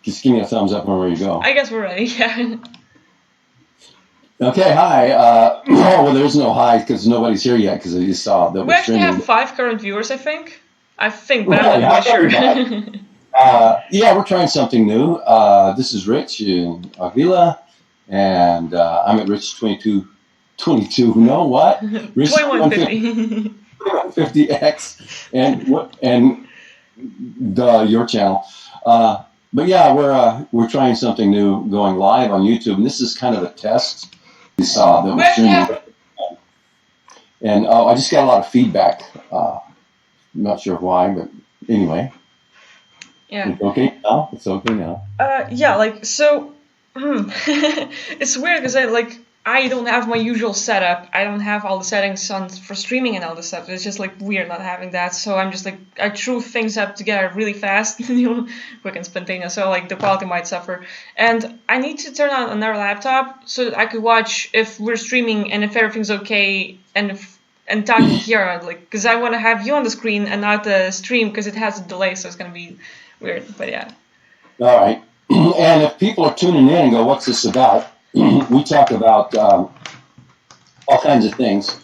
Just give me a thumbs up when we're ready to go. I guess we're ready, yeah. Okay, hi. Oh, well, there's no hi because nobody's here yet because I just saw that We we're actually streaming. have 5 current viewers, I think. But I'm Really? not How really come sure. yeah, we're trying something new. This is Rich in Avila, and I'm at Rich 22. No, what? Rich 2150. 150X, and your channel. But yeah, we're trying something new, going live on YouTube, and this is kind of a test. We saw that we're streaming, and I just got a lot of feedback. I'm not sure why, but anyway. Yeah. It's okay now. It's okay now. Yeah, like, so, it's weird because I don't have my usual setup. I don't have all the settings on for streaming and all this stuff. It's just like weird not having that. So I'm just like, I threw things up together really fast, quick and spontaneous. So like the quality might suffer. And I need to turn on another laptop so that I could watch if we're streaming and if everything's okay and talking here, like, because I want to have you on the screen and not the stream because it has a delay, so it's gonna be weird. But yeah. All right. And if people are tuning in and go, "What's this about?" We talk about all kinds of things.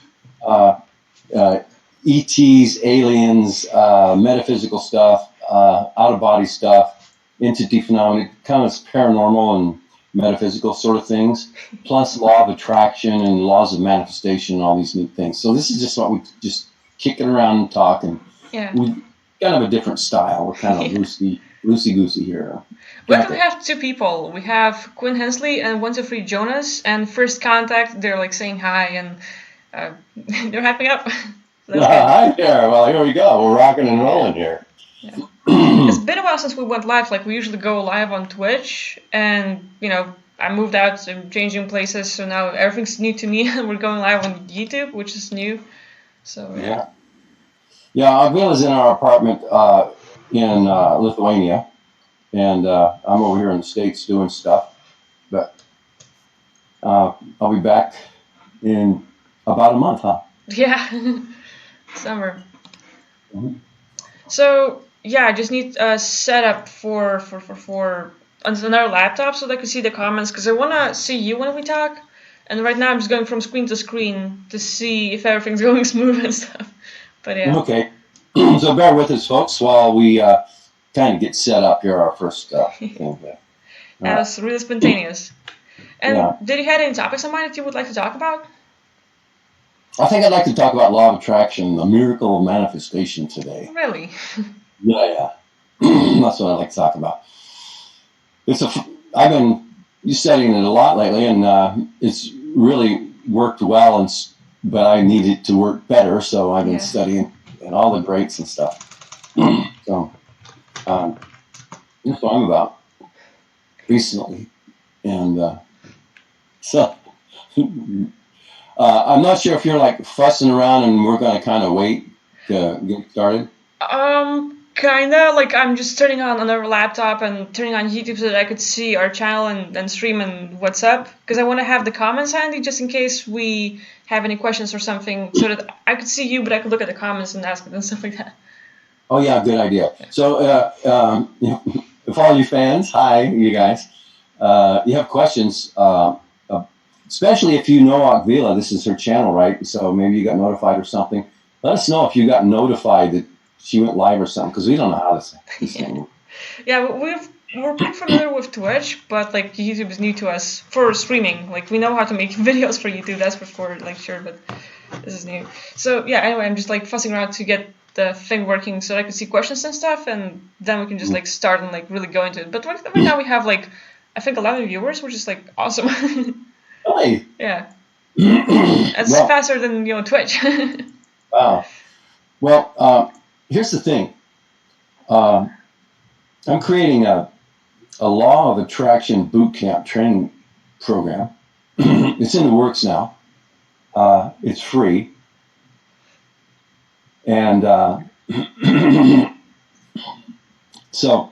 ETs, aliens, metaphysical stuff, out-of-body stuff, entity phenomena, kind of paranormal and metaphysical sort of things, plus law of attraction and laws of manifestation and all these neat things. So this is just what we just kick it around and talk, and Yeah. we kind of a different style. We're kind of loosey-goosey here. We actually have 2 people. We have Quinn Hensley and 123 Jonas, and First Contact, they're like saying hi and they're hyping up. So hi there. Well, here we go. We're rocking and rolling here. Yeah. It's been a while since we went live. Like, we usually go live on Twitch, and I moved out and changing places, so now everything's new to me. We're going live on YouTube, which is new. So yeah. Yeah, Avila's in our apartment in Lithuania, and I'm over here in the States doing stuff. But I'll be back in about a month, huh? Yeah. Summer. Mm-hmm. So yeah, I just need a setup for another laptop so that I can see the comments, because I want to see you when we talk. And right now I'm just going from screen to screen to see if everything's going smooth and stuff. But yeah. Okay. So bear with us, folks, while we kind of get set up here. Our first thing. That was really spontaneous. And did you have any topics in mind that you would like to talk about? I think I'd like to talk about law of attraction, the miracle of manifestation today. Really? Yeah. That's what I'd like to talk about. I've been studying it a lot lately, and it's really worked well, but I need it to work better, so I've been studying and all the greats and stuff. So that's what I'm about recently. And so I'm not sure if you're like fussing around and we're going to kind of wait to get started. Kinda. Like, I'm just turning on another laptop and turning on YouTube so that I could see our channel and stream and what's up. Because I want to have the comments handy just in case we have any questions or something, so that I could see you, but I could look at the comments and ask it and stuff like that. Oh yeah, good idea. So if all you fans, hi you guys, you have questions, especially if you know Akvila, this is her channel, right? So maybe you got notified or something. Let us know if you got notified that she went live or something, because we don't know how this thing works. Yeah, we're pretty familiar with Twitch, but like YouTube is new to us for streaming. Like, we know how to make videos for YouTube, that's for like sure, but this is new. So yeah, anyway, I'm just like fussing around to get the thing working so I can see questions and stuff, and then we can just like start and like really go into it. But right now we have like, I think 11 viewers, which is like awesome. Really? Yeah. It's faster than Twitch. Wow. Well, here's the thing. I'm creating a law of attraction boot camp training program. It's in the works now. It's free. And so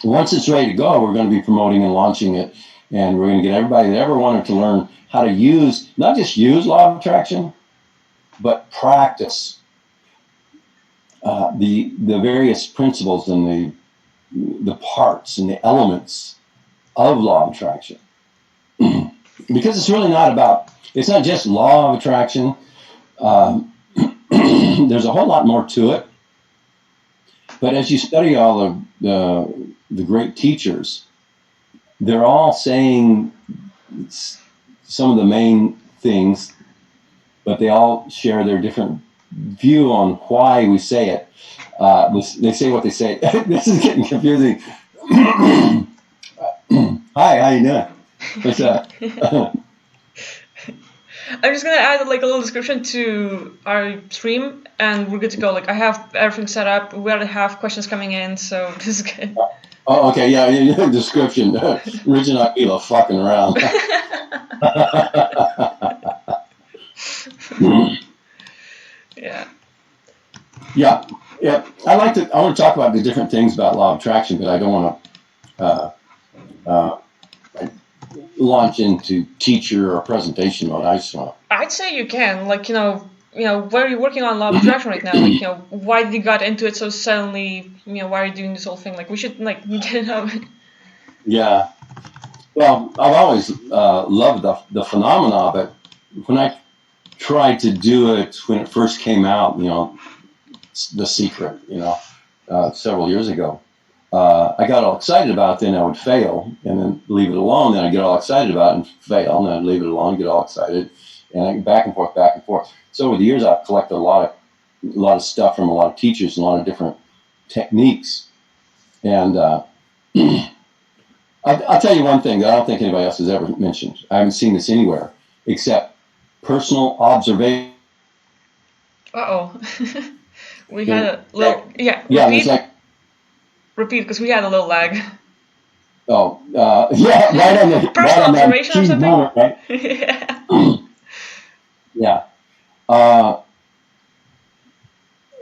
once it's ready to go, we're going to be promoting and launching it. And we're going to get everybody that ever wanted to learn how to use, not just use law of attraction, but practice the various principles and the parts and the elements of law of attraction. Because it's really not about, it's not just law of attraction. There's a whole lot more to it. But as you study all of the great teachers, they're all saying some of the main things, but they all share their different view on why we say it. They say what they say. This is getting confusing. Hi, how you doing? What's up? I'm just gonna add like a little description to our stream, and we're good to go. Like I have everything set up. We already have questions coming in, so this is good. Oh, okay, yeah. Description. Rich and Aquila fucking around. Yeah. Yeah. I want to talk about the different things about law of attraction, but I don't want to launch into teacher or presentation mode. I just want to. I'd say you can. Like, where are you working on law of attraction right now? Like, why did you got into it so suddenly? Why are you doing this whole thing? Like, we should like get it out. Yeah. Well, I've always loved the phenomena, but when I tried to do it when it first came out, The Secret, several years ago, I got all excited about it, then I would fail and then leave it alone. Then I'd get all excited about it and fail, and then I'd leave it alone, get all excited, and I'd back and forth. So over the years, I've collected a lot of stuff from a lot of teachers and a lot of different techniques. And I'll tell you one thing that I don't think anybody else has ever mentioned. I haven't seen this anywhere except personal observation. Uh-oh. We had a little... Yeah, repeat, because we had a little lag. Oh, right on the... Personal observation or something? Moment, right? Yeah. Yeah.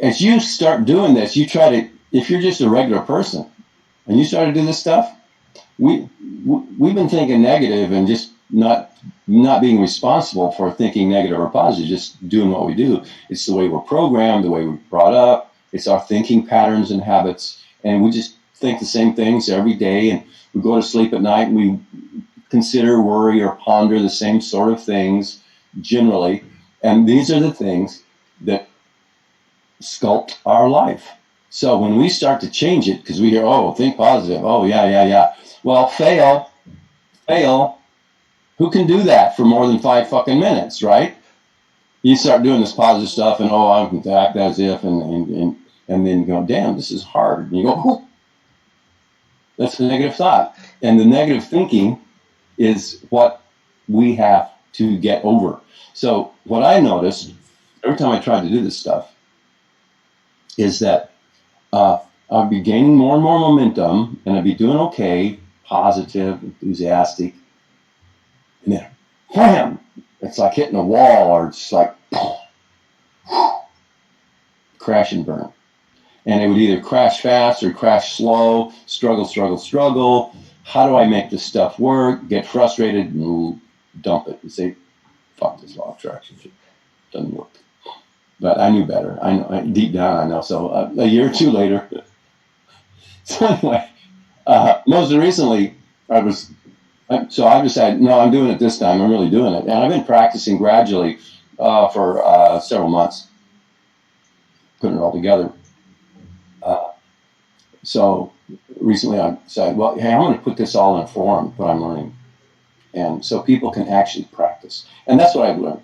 As you start doing this, you try to... If you're just a regular person and you start to do this stuff, we've been thinking negative and just not being responsible for thinking negative or positive, just doing what we do. It's the way we're programmed, the way we're brought up. It's our thinking patterns and habits. And we just think the same things every day. And we go to sleep at night and we consider, worry, or ponder the same sort of things generally. And these are the things that sculpt our life. So when we start to change it, because we hear, think positive. Oh, yeah. Well, fail. Who can do that for more than 5 fucking minutes, right? You start doing this positive stuff and, I'm going to act as if, and then you go, damn, this is hard. And you go, that's a negative thought. And the negative thinking is what we have to get over. So what I noticed every time I tried to do this stuff is that I'd be gaining more and more momentum, and I'd be doing okay, positive, enthusiastic, and then wham! It's like hitting a wall, or it's like crash and burn. And it would either crash fast or crash slow, struggle. How do I make this stuff work? Get frustrated and dump it and say, fuck this law of attraction shit. Doesn't work. But I knew better. I know, deep down I know. So a year or two later. So anyway, most recently I decided, no, I'm doing it this time. I'm really doing it. And I've been practicing gradually for several months, putting it all together. So recently I decided, well, hey, I'm going to put this all in a forum, what I'm learning. And so people can actually practice. And that's what I've learned.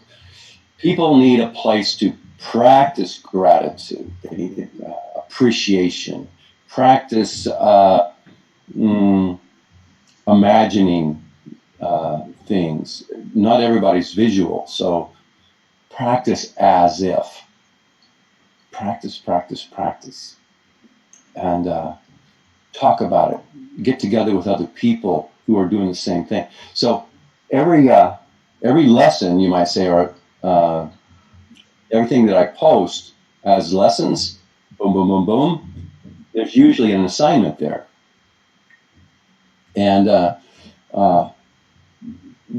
People need a place to practice gratitude. They need appreciation. Practice imagining things. Not everybody's visual, so practice as if. Practice. And talk about it. Get together with other people who are doing the same thing. So every lesson, you might say, or everything that I post as lessons, boom, there's usually an assignment there. And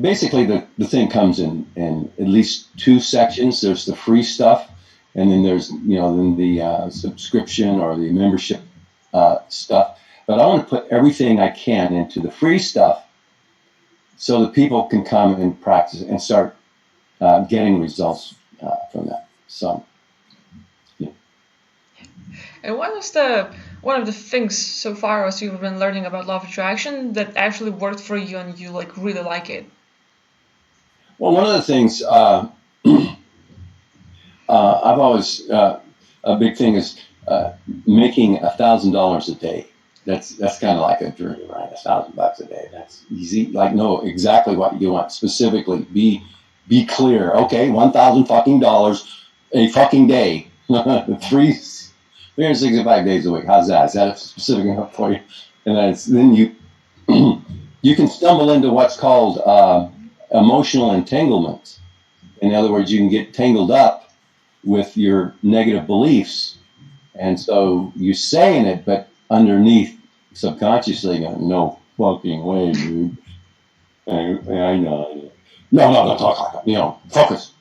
basically the thing comes in at least 2 sections. There's the free stuff, and then there's the subscription or the membership stuff. but I want to put everything I can into the free stuff so that people can come and practice and start getting results from that. So, yeah. And one of the things so far as you've been learning about law of attraction that actually worked for you and you like really like it? Well, one of the things I've always a big thing is making $1,000 a day. That's kind of like a dream, right? $1,000 a day. That's easy. Like know exactly what you want specifically. Be clear. Okay, $1,000 a fucking day. 365 days a week. How's that? Is that specific enough for you? And then you you can stumble into what's called emotional entanglement. In other words, you can get tangled up with your negative beliefs. And so you're saying it, but underneath, subconsciously, no fucking way, dude. I know. No, don't talk like that. Focus.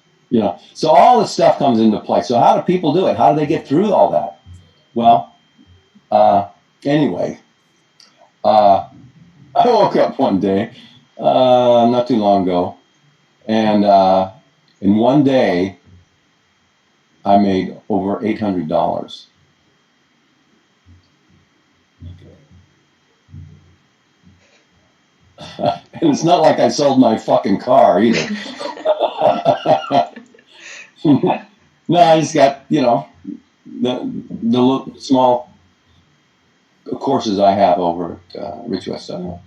So all this stuff comes into play. So how do people do it? How do they get through all that? Well, anyway, I woke up one day, not too long ago, and in one day, I made over $800. And it's not like I sold my fucking car either. No, I just got, the small courses I have over at Rich West. I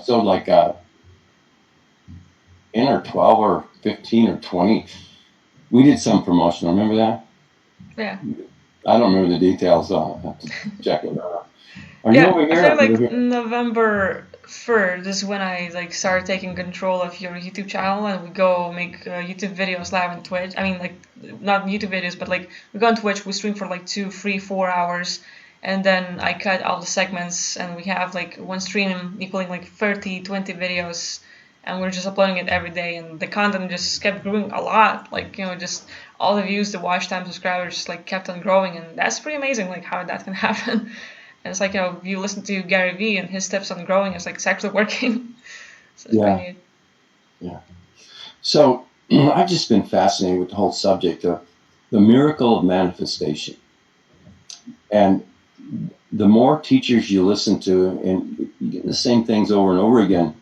sold like 10 or 12 or 15 or 20. We did some promotion. Remember that? Yeah. I don't remember the details. So I'll have to check it out. Are you Yeah, over I here? feel like November 3rd is when I like started taking control of your YouTube channel and we go make YouTube videos live on Twitch. I mean, like not YouTube videos, but like we go on Twitch, we stream for like 2, 3, 4 hours, and then I cut all the segments and we have like one stream equaling like 30, 20 videos, and we're just uploading it every day, and the content just kept growing a lot. Like just all the views, the watch time, subscribers like kept on growing, and that's pretty amazing. Like how that can happen. And it's like, you listen to Gary Vee and his tips on growing, it's like it's actually working. So it's pretty neat. Yeah. So I've just been fascinated with the whole subject of the miracle of manifestation. And the more teachers you listen to, and you get the same things over and over again,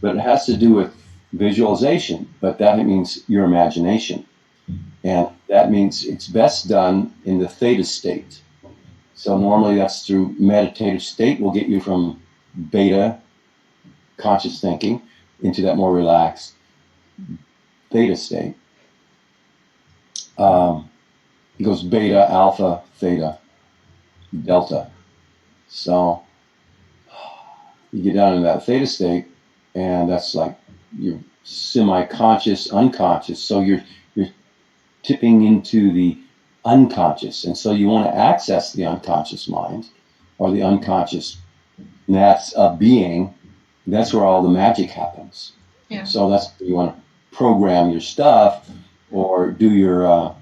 but it has to do with visualization, but that means your imagination. And that means it's best done in the theta state. So normally that's through meditative state will get you from beta conscious thinking into that more relaxed theta state. It goes beta, alpha, theta, delta. So you get down in that theta state, and that's like you're semi-conscious, unconscious. So you're tipping into the unconscious, and so you want to access the unconscious mind or the unconscious that's a being. That's where all the magic happens. Yeah. So that's where you want to program your stuff or do your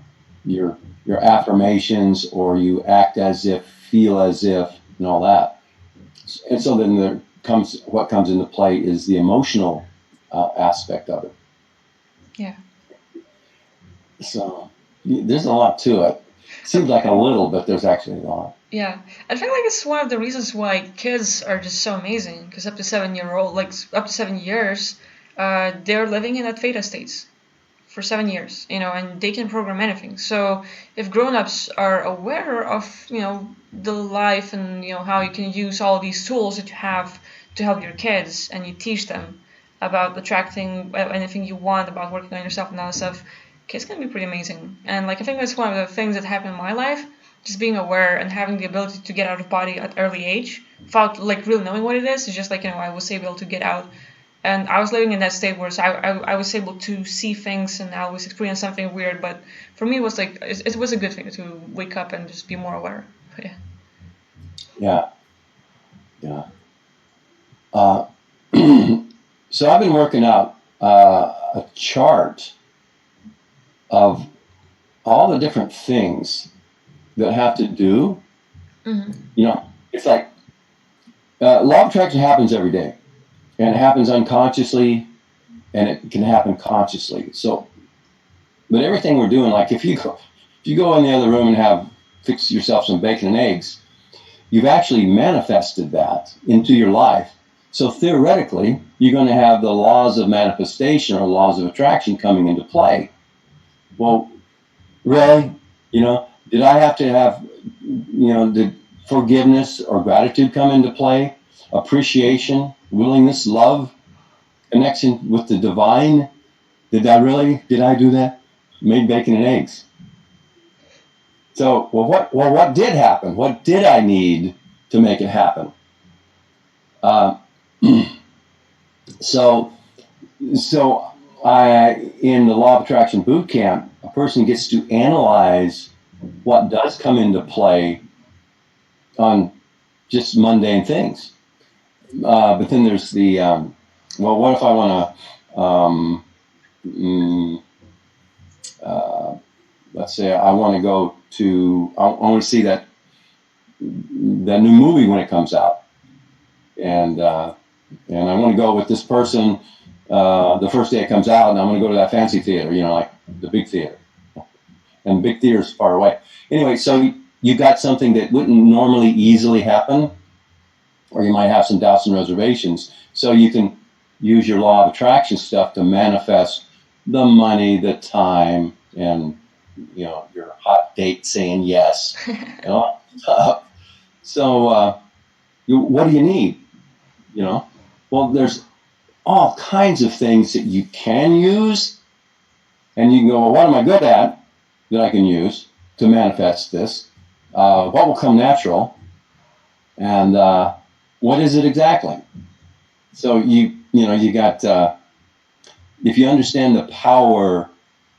affirmations, or you act as if, feel as if, and all that. And so then what comes into play is the emotional aspect of it. Yeah. So there's a lot to it. Seems like a little, but there's actually a lot. Yeah, I think like it's one of the reasons why kids are just so amazing. Because up to 7-year-old, like up to 7 years, they're living in that theta states for 7 years, and they can program anything. So if grown-ups are aware of, the life and, how you can use all these tools that you have to help your kids, and you teach them about attracting anything you want, about working on yourself and all that stuff, kids can be pretty amazing. And like I think that's one of the things that happened in my life, just being aware and having the ability to get out of body at early age without like really knowing what it is. It's just like, I was able to get out. And I was living in that state where I was able to see things and I was experiencing something weird. But for me, it was like, it was a good thing to wake up and just be more aware. But Yeah. Yeah. So I've been working out a chart of all the different things that have to do. Mm-hmm. It's like Law of attraction happens every day, and it happens unconsciously, and it can happen consciously. So, but everything we're doing, like if you go in the other room and fix yourself some bacon and eggs, you've actually manifested that into your life. So theoretically, you're going to have the laws of manifestation or laws of attraction coming into play. Well, really, did I have to have, did forgiveness or gratitude come into play? Appreciation, willingness, love, connection with the divine. Did I do that? Made bacon and eggs. So, what did happen? What did I need to make it happen? Uh, so, in the Law of Attraction Boot Camp, a person gets to analyze what does come into play on just mundane things. But then there's the, what if I want to, let's say I want to go to, I want to see that new movie when it comes out. And I want to go with this person the first day it comes out, and I'm going to go to that fancy theater, like the big theater. And the big theater is far away. Anyway, so you got something that wouldn't normally easily happen, or you might have some doubts and reservations. So you can use your law of attraction stuff to manifest the money, the time, and your hot date saying yes, and all that stuff. So what do you need? Well, there's all kinds of things that you can use, and you can go, well, what am I good at that I can use to manifest this? What will come natural, and what is it exactly? So you got, if you understand the power,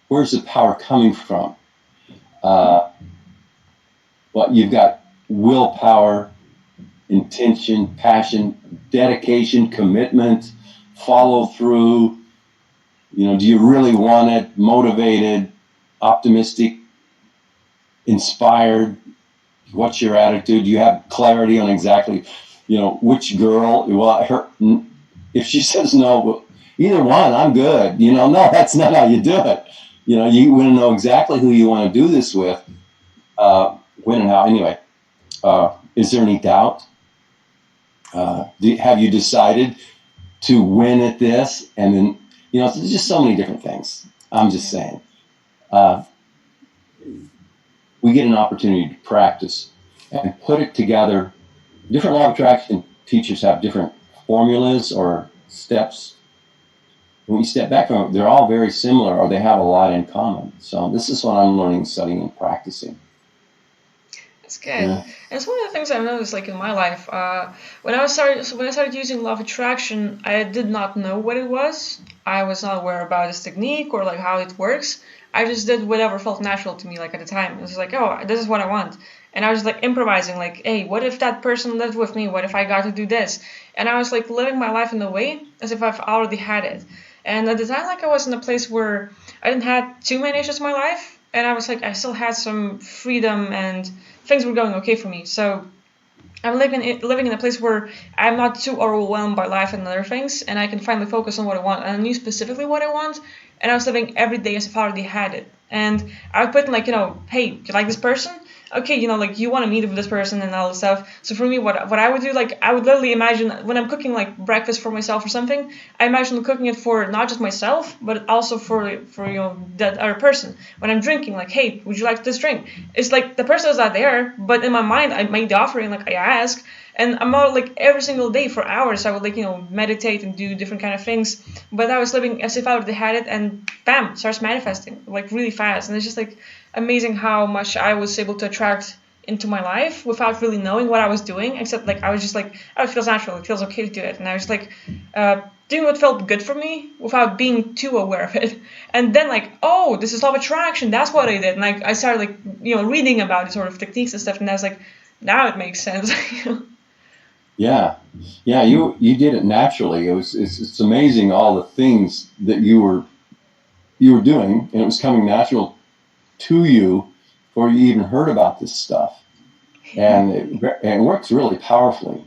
where's the power coming from? Well, you've got willpower, intention, passion, dedication, commitment, follow through. Do you really want it? Motivated, optimistic, inspired? What's your attitude? Do you have clarity on exactly, which girl? Well, if she says no, well, either one, I'm good. No, that's not how you do it. You want to know exactly who you want to do this with, when and how. Anyway, is there any doubt? Have you decided to win at this? And then, there's just so many different things. I'm just saying. We get an opportunity to practice and put it together. Different law of attraction teachers have different formulas or steps. When you step back from it, they're all very similar, or they have a lot in common. So this is what I'm learning, studying, and practicing. It's good. Yeah. And it's one of the things I've noticed, like in my life, when I started using law of attraction, I did not know what it was. I was not aware about this technique or like how it works. I just did whatever felt natural to me, like at the time. It was like, oh, this is what I want. And I was like improvising, like, hey, what if that person lived with me? What if I got to do this? And I was like living my life in a way as if I've already had it. And at the time, like I was in a place where I didn't have too many issues in my life. And I was like, I still had some freedom and things were going okay for me. So I'm living in a place where I'm not too overwhelmed by life and other things, and I can finally focus on what I want. And I knew specifically what I want, and I was living every day as if I already had it. And I would put in, like, hey, do you like this person? Okay, like you want to meet with this person and all this stuff. So for me, what I would do, like, I would literally imagine when I'm cooking like breakfast for myself or something, I imagine cooking it for not just myself, but also for that other person. When I'm drinking, like, hey, would you like this drink? It's like the person is not there, but in my mind, I made the offering, like I ask. And I'm out like every single day for hours. I would like, meditate and do different kind of things. But I was living as if I already had it, and bam, starts manifesting like really fast. And it's just like amazing how much I was able to attract into my life without really knowing what I was doing, except like I was just like, oh, it feels natural, it feels okay to do it. And I was like doing what felt good for me without being too aware of it. And then like, oh, this is law of attraction, that's what I did. And like I started like reading about it, sort of techniques and stuff, and I was like, now it makes sense. Yeah, you did it naturally. It's amazing all the things that you were doing, and it was coming natural to you before you even heard about this stuff, and it works really powerfully.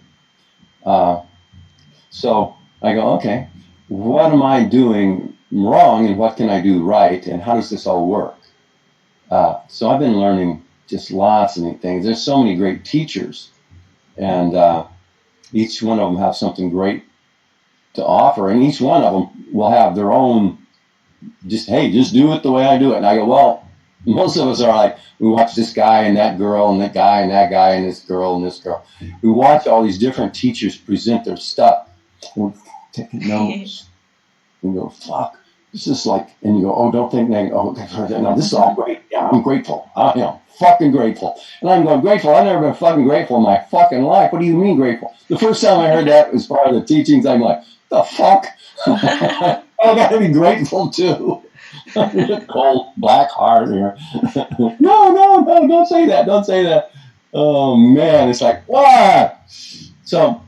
So I go, okay, what am I doing wrong and what can I do right and how does this all work? So I've been learning just lots of neat things. There's so many great teachers, and each one of them have something great to offer, and each one of them will have their own. Hey, just do it the way I do it. And I go, well, most of us are like, we watch this guy and that girl and that guy and that guy and this girl and this girl. We watch all these different teachers present their stuff. We're taking notes. And go, fuck. This is like, and you go, oh, don't think negative. Oh, no, this is all great. Yeah, I'm grateful. I am fucking grateful. And I'm going, grateful? I've never been fucking grateful in my fucking life. What do you mean grateful? The first time I heard that as part of the teachings, I'm like, the fuck? I gotta be grateful too. Cold black heart here. No, don't say that. Don't say that. Oh man, it's like, what? So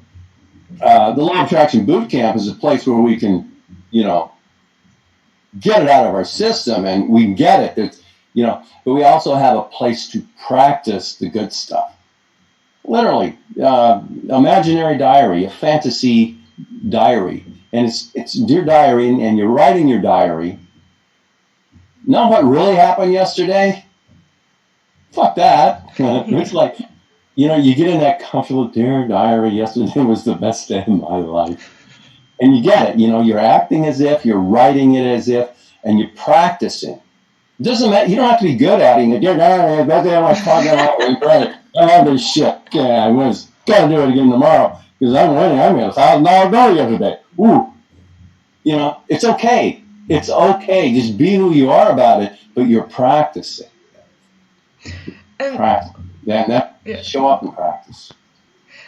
the Law of Attraction Boot Camp is a place where we can, get it out of our system and we get it. It's, but we also have a place to practice the good stuff. Literally, imaginary diary, a fantasy diary. And it's Dear Diary, and you're writing your diary. Know what really happened yesterday? Fuck that. It's like, you get in that comfortable, Dear Diary, yesterday was the best day of my life. And you get it, you're acting as if, you're writing it as if, and you're practicing. It doesn't matter, you don't have to be good at it. Dear Diary, that day I was talking about great. I have this shit. Yeah, I was gonna do it again tomorrow because I'm winning. I made $1,000 bill yesterday. Ooh, it's okay. It's okay. Just be who you are about it, but you're practicing. Practice. Show up and practice.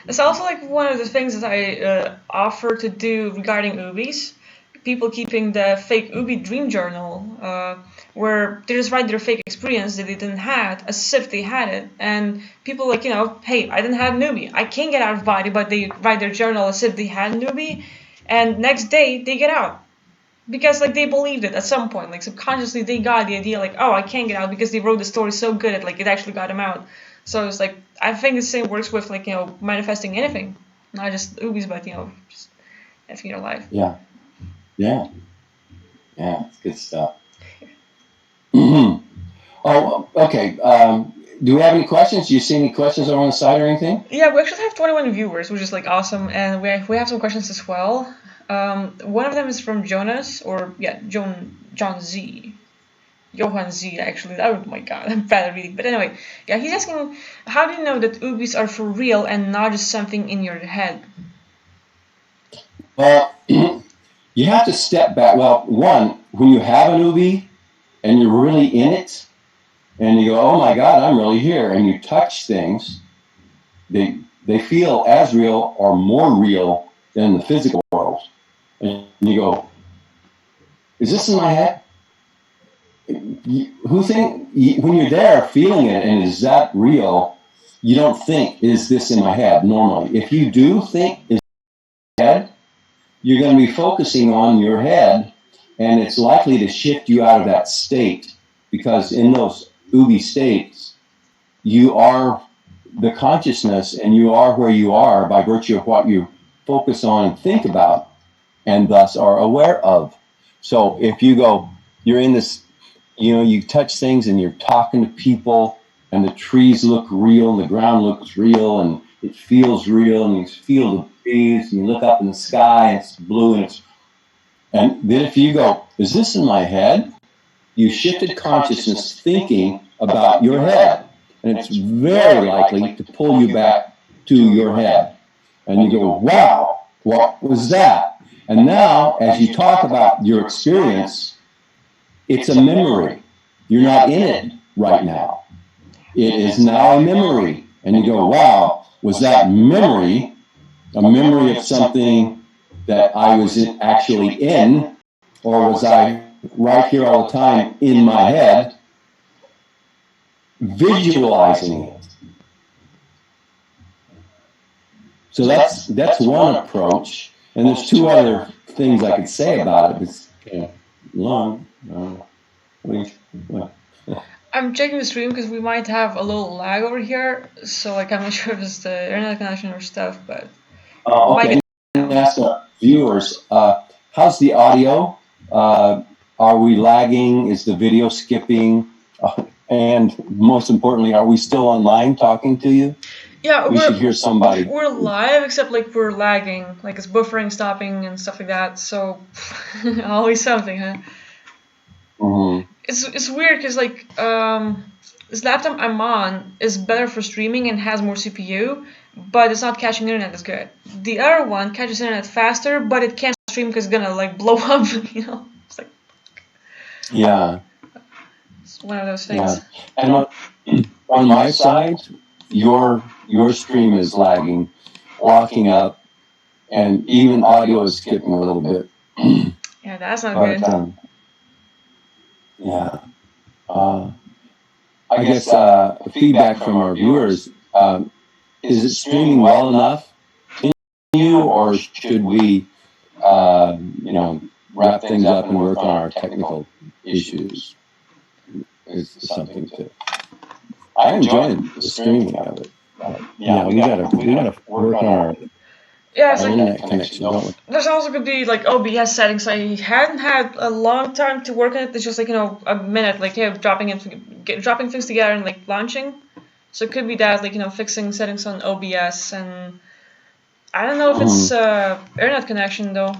It's also like one of the things that I offer to do regarding Ubis. People keeping the fake Ubi dream journal, where they just write their fake experience that they didn't have as if they had it. And people like, hey, I didn't have an Ubi. I can't get out of body, but they write their journal as if they had an Ubi. And next day they get out. Because like they believed it at some point. Like subconsciously they got the idea like, oh, I can't get out because they wrote the story so good at like it actually got them out. So it's like I think the same works with like manifesting anything, not just Ubis, but just everything in your life. Yeah, it's good stuff. Oh, okay. Do we have any questions? Do you see any questions over on the side or anything? Yeah, we actually have 21 viewers, which is like awesome, and we have some questions as well. One of them is from Jonas, or John Z. Johan Z, actually. Oh my god, I'm bad at reading. But anyway, yeah, he's asking, how do you know that Ubis are for real and not just something in your head? Well, you have to step back. Well, one, when you have an Ubi and you're really in it, and you go, oh my God, I'm really here, and you touch things, they feel as real or more real than the physical world. And you go, is this in my head? When you're there feeling it and is that real, you don't think, is this in my head normally? If you do think, is it in my head, you're going to be focusing on your head, and it's likely to shift you out of that state, because in those Ubi states, you are the consciousness and you are where you are by virtue of what you focus on and think about and thus are aware of. So if you go, you're in this, you touch things and you're talking to people and the trees look real and the ground looks real and it feels real and you feel the trees and you look up in the sky and it's blue and then if you go, is this in my head? You shifted consciousness thinking about your head. And it's very likely to pull you back to your head. And you go, wow, what was that? And now, as you talk about your experience, it's a memory. You're not in it right now. It is now a memory. And you go, wow, was that memory a memory of something that I was actually in, or was I right here all the time in my head, visualizing it? So that's one approach, and there's two other things I could say about it. It's long. I'm checking the stream because we might have a little lag over here, so like I'm not sure if it's the internet connection or stuff, but okay. viewers. How's the audio? Are we lagging? Is the video skipping? And most importantly, are we still online talking to you? Yeah, We should hear somebody. we're live, except like we're lagging, like it's buffering, stopping, and stuff like that. So always something, huh? Mm-hmm. It's weird because like this laptop I'm on is better for streaming and has more CPU, but it's not catching internet as good. The other one catches internet faster, but it can't stream because it's gonna like blow up. It's like Yeah. it's one of those things. Yeah. And on my side, your stream is lagging, locking up, and even audio is skipping a little bit. Yeah, that's not But good. yeah. I guess feedback from our viewers, is it streaming well enough? Continue, or should we, wrap things up and work on our technical issues? Is something to. I'm enjoying the streaming of it. Yeah, we gotta work on our Yeah, it's like internet connection, don't we? there's also could be like OBS settings. I hadn't had a long time to work on it. It's just like a minute, like dropping things together and like launching. So it could be that like fixing settings on OBS, and I don't know if it's internet connection though.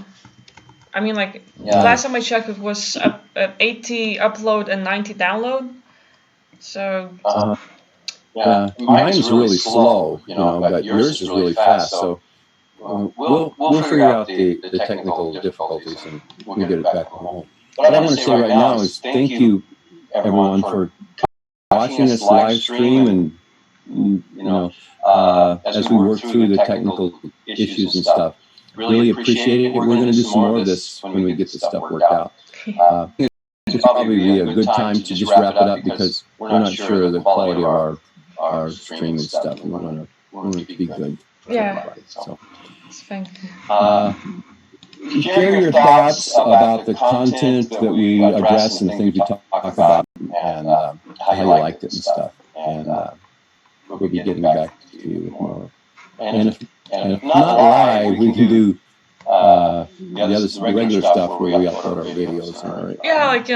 I mean, like last time I checked, it was 80 upload and 90 download. So yeah, mine's really slow, but yours is really fast. So we'll figure out the technical difficulties and we'll get it back on home. What I want to say right now is thank you, everyone, for watching this live stream, and as we work through the technical issues and stuff. Really appreciate it. We're going to do some more of this when we get this stuff worked out. It's probably be a good time to just wrap it up because we're not sure of the quality of our stream and stuff. We want it to be good. Yeah. So, thank you. share your thoughts about the content that we address and the things we talk about, and how you liked it and stuff. And we'll be getting back to you with more. And if not live, we can do the regular stuff where we upload our videos and our Yeah, like